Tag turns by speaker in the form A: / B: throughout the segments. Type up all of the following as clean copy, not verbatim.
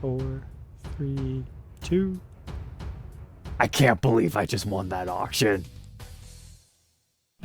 A: 4, 3, 2. I can't believe I just won that auction.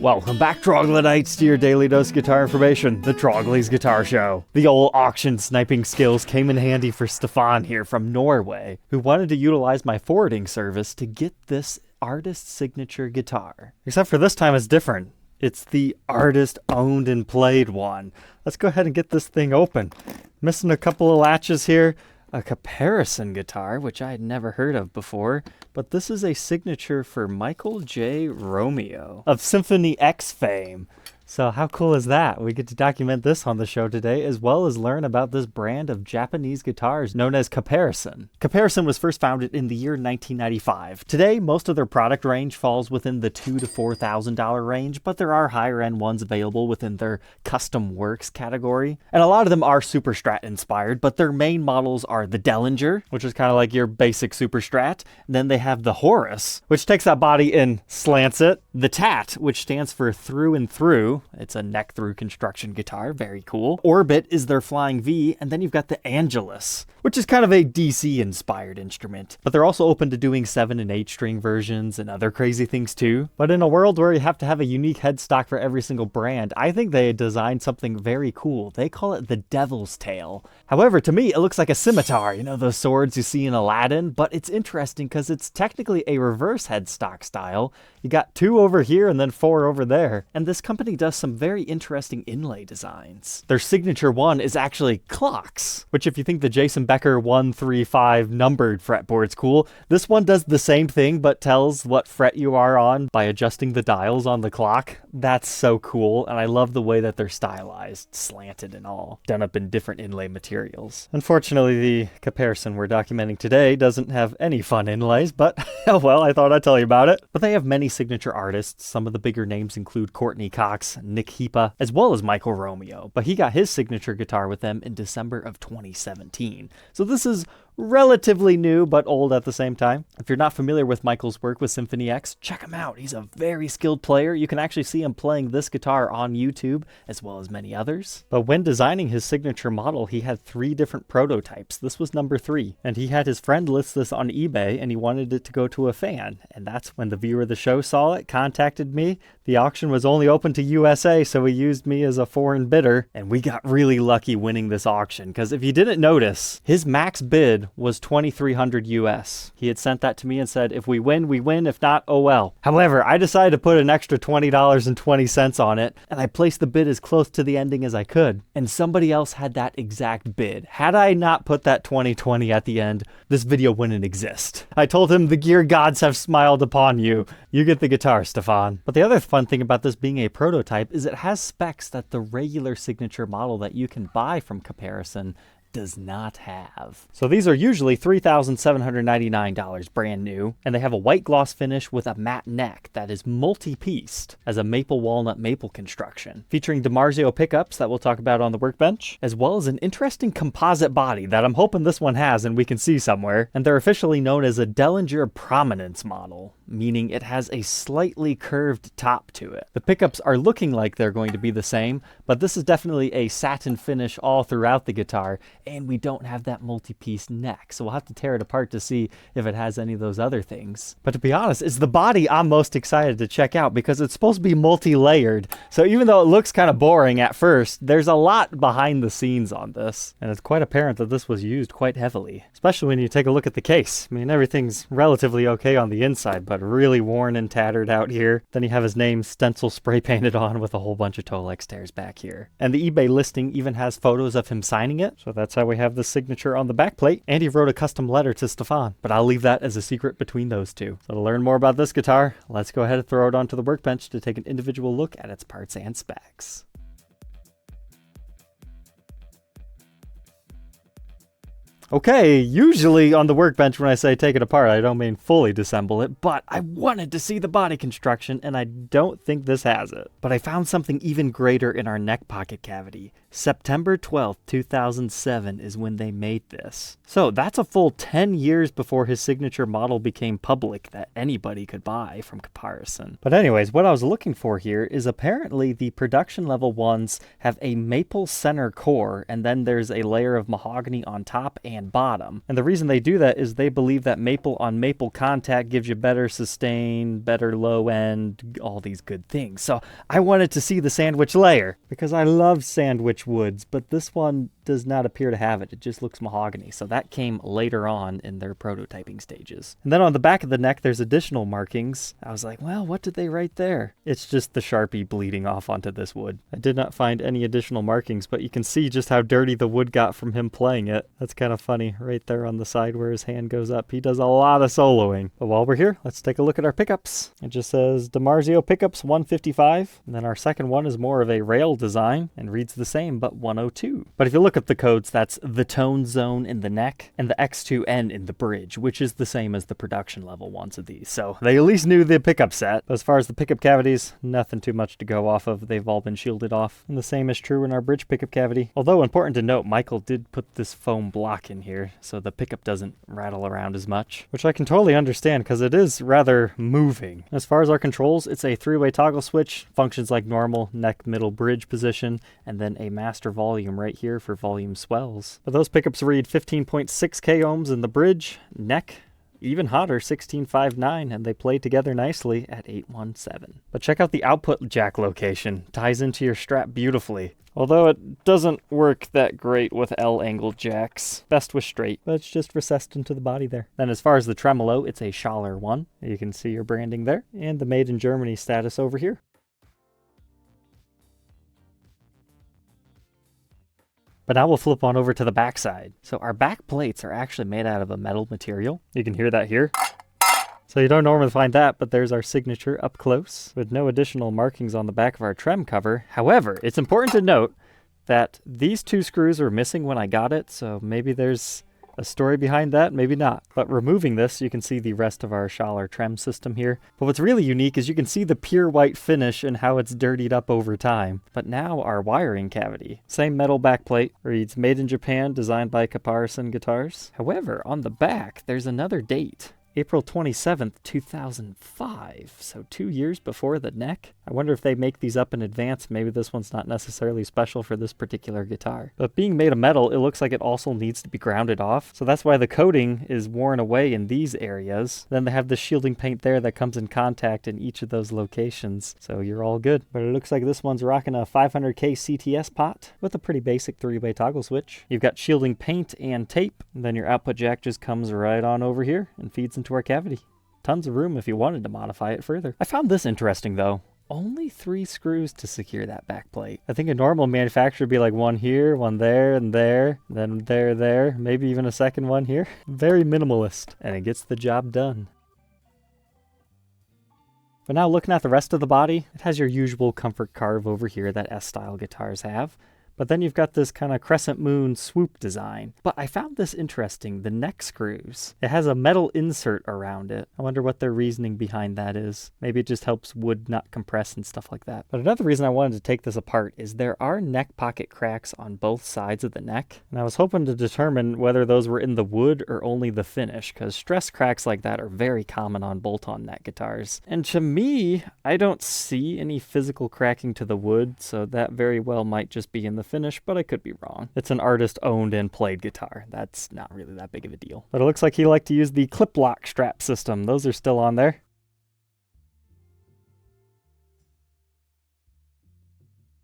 A: Welcome back, Troglodytes, to your daily dose guitar information, the Trogly's Guitar Show. The old auction sniping skills came in handy for Stefan here from Norway, who wanted to utilize my forwarding service to get this artist signature guitar. Except for this time it's different. It's the artist owned and played one. Let's go ahead and get this thing open. Missing a couple of latches here. A Caparison guitar, which I had never heard of before, but this is a signature for Michael J. Romeo of Symphony X fame. So how cool is that? We get to document this on the show today, as well as learn about this brand of Japanese guitars known as Caparison. Caparison was first founded in the year 1995. Today, most of their product range falls within the $2,000 to $4,000 range, but there are higher end ones available within their custom works category. And a lot of them are Super Strat inspired, but their main models are the Dellinger, which is kind of like your basic Super Strat. And then they have the Horus, which takes that body and slants it. The Tat, which stands for through and through. It's a neck-through construction guitar, very cool. Orbit is their flying V, and then you've got the Angelus, which is kind of a DC-inspired instrument. But they're also open to doing 7 and 8 string versions and other crazy things too. But in a world where you have to have a unique headstock for every single brand, I think they designed something very cool. They call it the Devil's Tail. However, to me, it looks like a scimitar, you know, those swords you see in Aladdin, but it's interesting because it's technically a reverse headstock style. You got 2 over here and then 4 over there. And this company does some very interesting inlay designs. Their signature one is actually clocks, which if you think the Jason Becker 135 numbered fretboard's cool, this one does the same thing but tells what fret you are on by adjusting the dials on the clock. That's so cool, and I love the way that they're stylized, slanted and all, done up in different inlay materials. Unfortunately, the Caparison we're documenting today doesn't have any fun inlays, but oh well, I thought I'd tell you about it. But they have many signature artists. Some of the bigger names include Courtney Cox, Nick Hepa, as well as Michael Romeo, but he got his signature guitar with them in December of 2017. So this is relatively new, but old at the same time. If you're not familiar with Michael's work with Symphony X, check him out. He's a very skilled player. You can actually see him playing this guitar on YouTube, as well as many others. But when designing his signature model, he had 3 different prototypes. This was number 3, and he had his friend list this on eBay, and he wanted it to go to a fan. And that's when the viewer of the show saw it, contacted me. The auction was only open to USA, so he used me as a foreign bidder, and we got really lucky winning this auction, because if you didn't notice, his max bid was $2,300 US. He had sent that to me and said, if we win, we win. If not, oh well. However, I decided to put an extra $20.20 on it, and I placed the bid as close to the ending as I could. And somebody else had that exact bid. Had I not put that 2020 at the end, this video wouldn't exist. I told him the gear gods have smiled upon you. You get the guitar, Stefan. But the other fun thing about this being a prototype is it has specs that the regular signature model that you can buy from Caparison does not have. So these are usually $3,799 brand new, and they have a white gloss finish with a matte neck that is multi-pieced as a maple walnut maple construction, featuring DiMarzio pickups that we'll talk about on the Workbench, as well as an interesting composite body that I'm hoping this one has and we can see somewhere. And they're officially known as a Dellinger Prominence model, meaning it has a slightly curved top to it. The pickups are looking like they're going to be the same, but this is definitely a satin finish all throughout the guitar, and we don't have that multi-piece neck, so we'll have to tear it apart to see if it has any of those other things. But to be honest, it's the body I'm most excited to check out because it's supposed to be multi-layered, so even though it looks kind of boring at first, there's a lot behind the scenes on this, and it's quite apparent that this was used quite heavily, especially when you take a look at the case. I mean, everything's relatively okay on the inside, but really worn and tattered out here. Then you have his name stencil spray painted on with a whole bunch of Tolex tears back here. And the eBay listing even has photos of him signing it, so that's how we have the signature on the back plate. And he wrote a custom letter to Stefan, but I'll leave that as a secret between those two. So to learn more about this guitar, let's go ahead and throw it onto the Workbench to take an individual look at its parts and specs. Okay, usually on the Workbench when I say take it apart, I don't mean fully disassemble it, but I wanted to see the body construction, and I don't think this has it. But I found something even greater in our neck pocket cavity. September 12th, 2007 is when they made this. So that's a full 10 years before his signature model became public that anybody could buy from Caparison. But anyways, what I was looking for here is apparently the production level ones have a maple center core, and then there's a layer of mahogany on top and and bottom. And the reason they do that is they believe that maple on maple contact gives you better sustain, better low end, all these good things. So I wanted to see the sandwich layer because I love sandwich woods, but this one does not appear to have it. It just looks mahogany. So that came later on in their prototyping stages. And then on the back of the neck, there's additional markings. I was like, well, what did they write there? It's just the Sharpie bleeding off onto this wood. I did not find any additional markings, but you can see just how dirty the wood got from him playing it. That's kind of funny right there on the side where his hand goes up. He does a lot of soloing. But while we're here, let's take a look at our pickups. It just says DiMarzio pickups 155. And then our second one is more of a rail design and reads the same, but 102. But if you look at the codes, that's the tone zone in the neck and the X2N in the bridge, which is the same as the production level ones of these. So they at least knew the pickup set. As far as the pickup cavities, nothing too much to go off of. They've all been shielded off. And the same is true in our bridge pickup cavity. Although important to note, Michael did put this foam block in here so the pickup doesn't rattle around as much, which I can totally understand because it is rather moving. As far as our controls, it's a 3-way toggle switch, functions like normal, neck, middle, bridge position, and then a master volume right here for volume swells. But those pickups read 15.6 k ohms in the bridge, neck, even hotter, 16.59, and they play together nicely at 817. But check out the output jack location. Ties into your strap beautifully. Although it doesn't work that great with L-angled jacks. Best with straight, but it's just recessed into the body there. Then as far as the tremolo, it's a Schaller one. You can see your branding there, and the Made in Germany status over here. But now we'll flip on over to the back side. So our back plates are actually made out of a metal material. You can hear that here. So you don't normally find that, but there's our signature up close with no additional markings on the back of our trem cover. However, it's important to note that these 2 screws were missing when I got it, so maybe there's a story behind that, maybe not. But removing this, you can see the rest of our Schaller trem system here. But what's really unique is you can see the pure white finish and how it's dirtied up over time. But now our wiring cavity. Same metal backplate, reads Made in Japan, designed by Caparison Guitars. However, on the back, there's another date. April 27th, 2005, so 2 years before the neck. I wonder if they make these up in advance. Maybe this one's not necessarily special for this particular guitar. But being made of metal, it looks like it also needs to be grounded off. So that's why the coating is worn away in these areas. Then they have the shielding paint there that comes in contact in each of those locations. So you're all good. But it looks like this one's rocking a 500K CTS pot with a pretty basic 3-way toggle switch. You've got shielding paint and tape. And then your output jack just comes right on over here and feeds into our cavity. Tons of room if you wanted to modify it further. I found this interesting though. Only 3 screws to secure that back plate. I think a normal manufacturer would be like one here, one there, and there, then there, maybe even a second one here. Very minimalist, and it gets the job done. But now looking at the rest of the body, it has your usual comfort carve over here that S-style guitars have. But then you've got this kind of crescent moon swoop design. But I found this interesting, the neck screws. It has a metal insert around it. I wonder what their reasoning behind that is. Maybe it just helps wood not compress and stuff like that. But another reason I wanted to take this apart is there are neck pocket cracks on both sides of the neck. And I was hoping to determine whether those were in the wood or only the finish, because stress cracks like that are very common on bolt-on neck guitars. And to me, I don't see any physical cracking to the wood, so that very well might just be in the finish, but I could be wrong. It's an artist owned and played guitar. That's not really that big of a deal. But it looks like he liked to use the clip lock strap system. Those are still on there.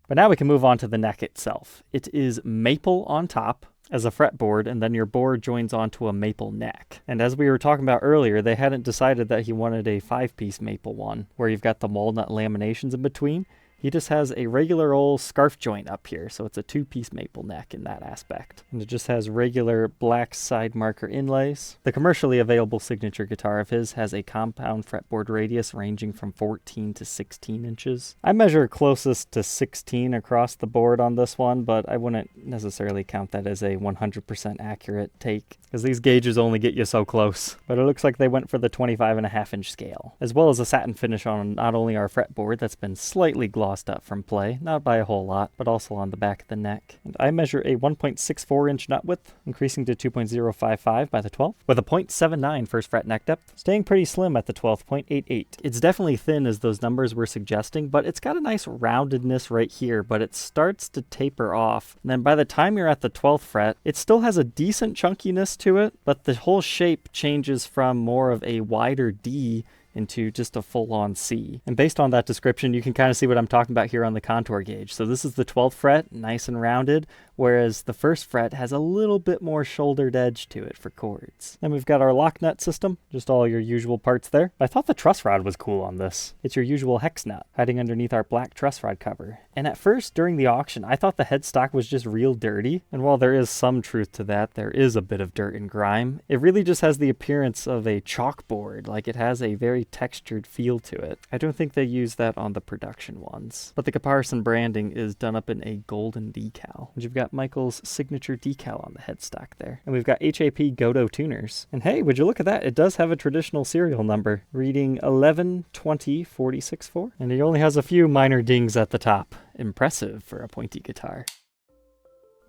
A: But now we can move on to the neck itself. It is maple on top as a fretboard, and then your board joins onto a maple neck. And as we were talking about earlier, they hadn't decided that he wanted a 5-piece maple one, where you've got the walnut laminations in between. He just has a regular old scarf joint up here, so it's a 2-piece maple neck in that aspect. And it just has regular black side marker inlays. The commercially available signature guitar of his has a compound fretboard radius ranging from 14 to 16 inches. I measure closest to 16 across the board on this one, but I wouldn't necessarily count that as a 100% accurate take, because these gauges only get you so close. But it looks like they went for the 25.5-inch scale, as well as a satin finish on not only our fretboard that's been slightly glossed glossed up from play, not by a whole lot, but also on the back of the neck. And I measure a 1.64 inch nut width, increasing to 2.055 by the 12th, with a 0.79 first fret neck depth, staying pretty slim at the 12th, 0.88. It's definitely thin as those numbers were suggesting, but it's got a nice roundedness right here, but it starts to taper off. And then by the time you're at the 12th fret, it still has a decent chunkiness to it, but the whole shape changes from more of a wider D into just a full-on C. And based on that description, you can kind of see what I'm talking about here on the contour gauge. So this is the 12th fret, nice and rounded, whereas the first fret has a little bit more shouldered edge to it for chords. Then we've got our lock nut system, just all your usual parts there. I thought the truss rod was cool on this. It's your usual hex nut, hiding underneath our black truss rod cover. And at first, during the auction, I thought the headstock was just real dirty. And while there is some truth to that, there is a bit of dirt and grime. It really just has the appearance of a chalkboard, like it has a very textured feel to it. I don't think they use that on the production ones. But the Caparison branding is done up in a golden decal. And you've got Michael's signature decal on the headstock there. And we've got HAP Godot tuners. And hey, would you look at that? It does have a traditional serial number, reading 1120-464. And it only has a few minor dings at the top. Impressive for a pointy guitar.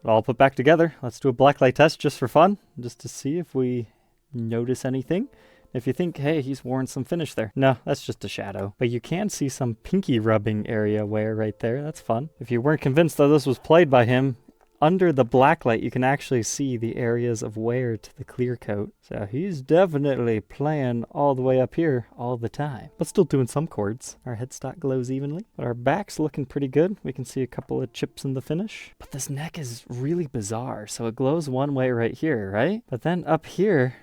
A: All put back together. Let's do a blacklight test just for fun, just to see if we notice anything. If you think, hey, he's worn some finish there. No, that's just a shadow. But you can see some pinky rubbing area wear right there. That's fun. If you weren't convinced that this was played by him, under the blacklight, you can actually see the areas of wear to the clear coat. So he's definitely playing all the way up here all the time, but still doing some chords. Our headstock glows evenly, but our back's looking pretty good. We can see a couple of chips in the finish, but this neck is really bizarre. So it glows one way right here, right? But then up here,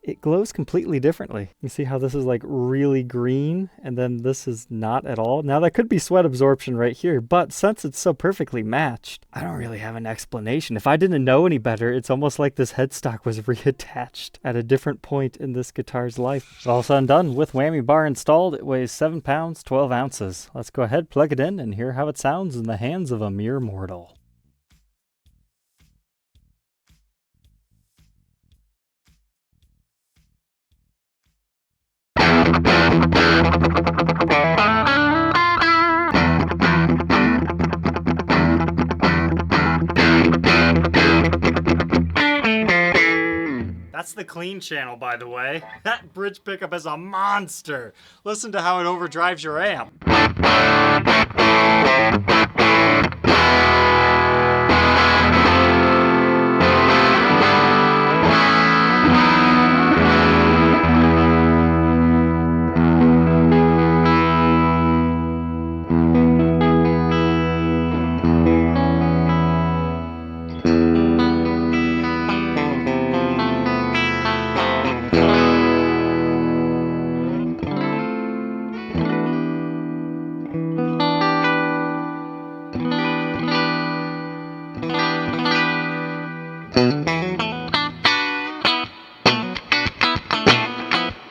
A: it glows completely differently. You see how this is like really green and then this is not at all? Now that could be sweat absorption right here, but since it's so perfectly matched, I don't really have an explanation. If I didn't know any better, it's almost like this headstock was reattached at a different point in this guitar's life. All said and done, with whammy bar installed, it weighs 7 pounds, 12 ounces. Let's go ahead, plug it in, and hear how it sounds in the hands of a mere mortal. That's the clean channel, by the way. That bridge pickup is a monster. Listen to how it overdrives your amp.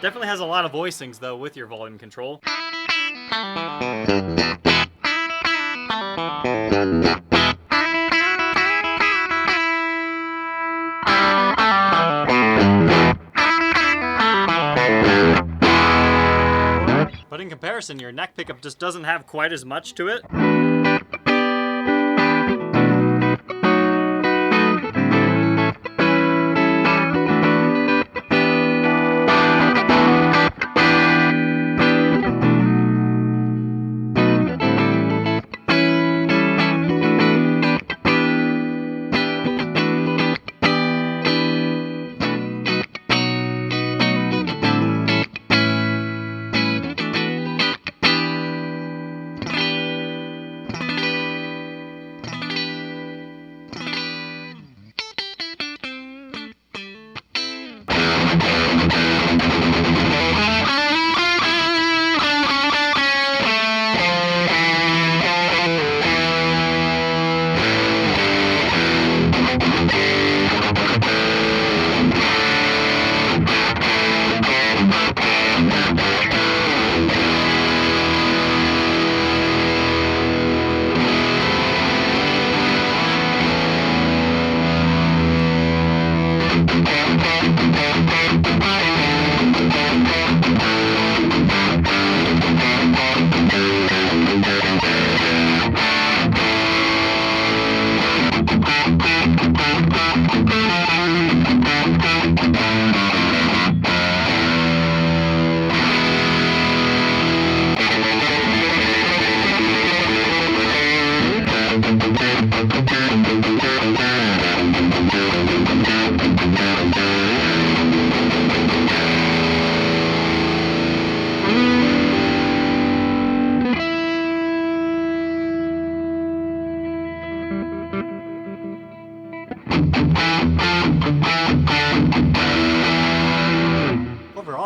A: Definitely has a lot of voicings though with your volume control. But in comparison, your neck pickup just doesn't have quite as much to it.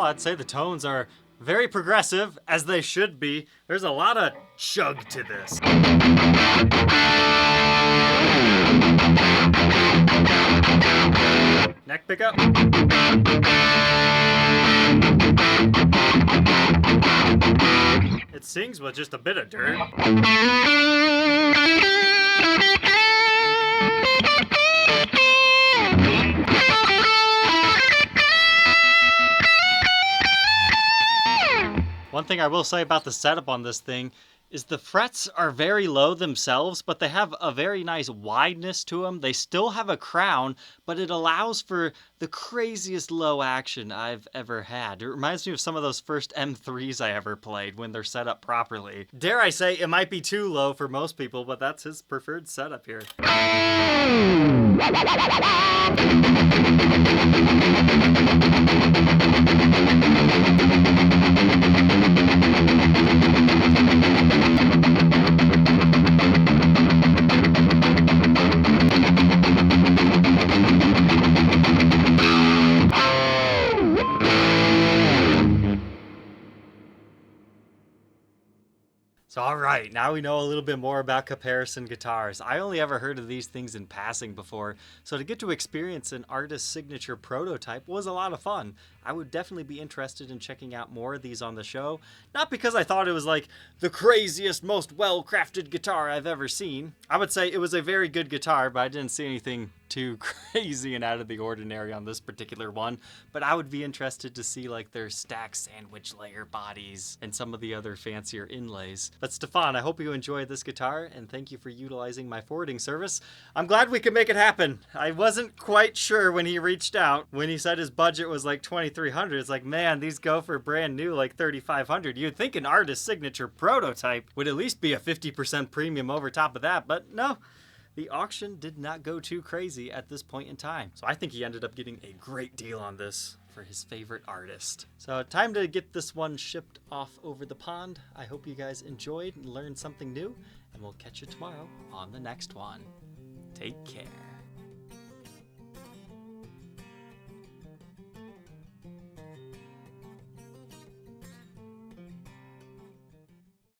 A: I'd say the tones are very progressive, as they should be. There's a lot of chug to this. Neck pickup. It sings with just a bit of dirt. One thing I will say about the setup on this thing is the frets are very low themselves, but they have a very nice wideness to them. They still have a crown, but it allows for the craziest low action I've ever had. It reminds me of some of those first M3s I ever played when they're set up properly. Dare I say, it might be too low for most people, but that's his preferred setup here. So alright, now we know a little bit more about Caparison guitars. I only ever heard of these things in passing before, so to get to experience an artist's signature prototype was a lot of fun. I would definitely be interested in checking out more of these on the show, not because I thought it was like the craziest, most well-crafted guitar I've ever seen. I would say it was a very good guitar, but I didn't see anything too crazy and out of the ordinary on this particular one. But I would be interested to see like their stacked sandwich layer bodies and some of the other fancier inlays. But Stefan, I hope you enjoyed this guitar, and thank you for utilizing my forwarding service. I'm glad we could make it happen. I wasn't quite sure when he reached out. When he said his budget was like $2,300, it's like, man, these go for brand new like $3,500. You'd think an artist signature prototype would at least be a 50% premium over top of that, but no. The auction did not go too crazy at this point in time. So I think he ended up getting a great deal on this for his favorite artist. So time to get this one shipped off over the pond. I hope you guys enjoyed and learned something new, and we'll catch you tomorrow on the next one. Take care.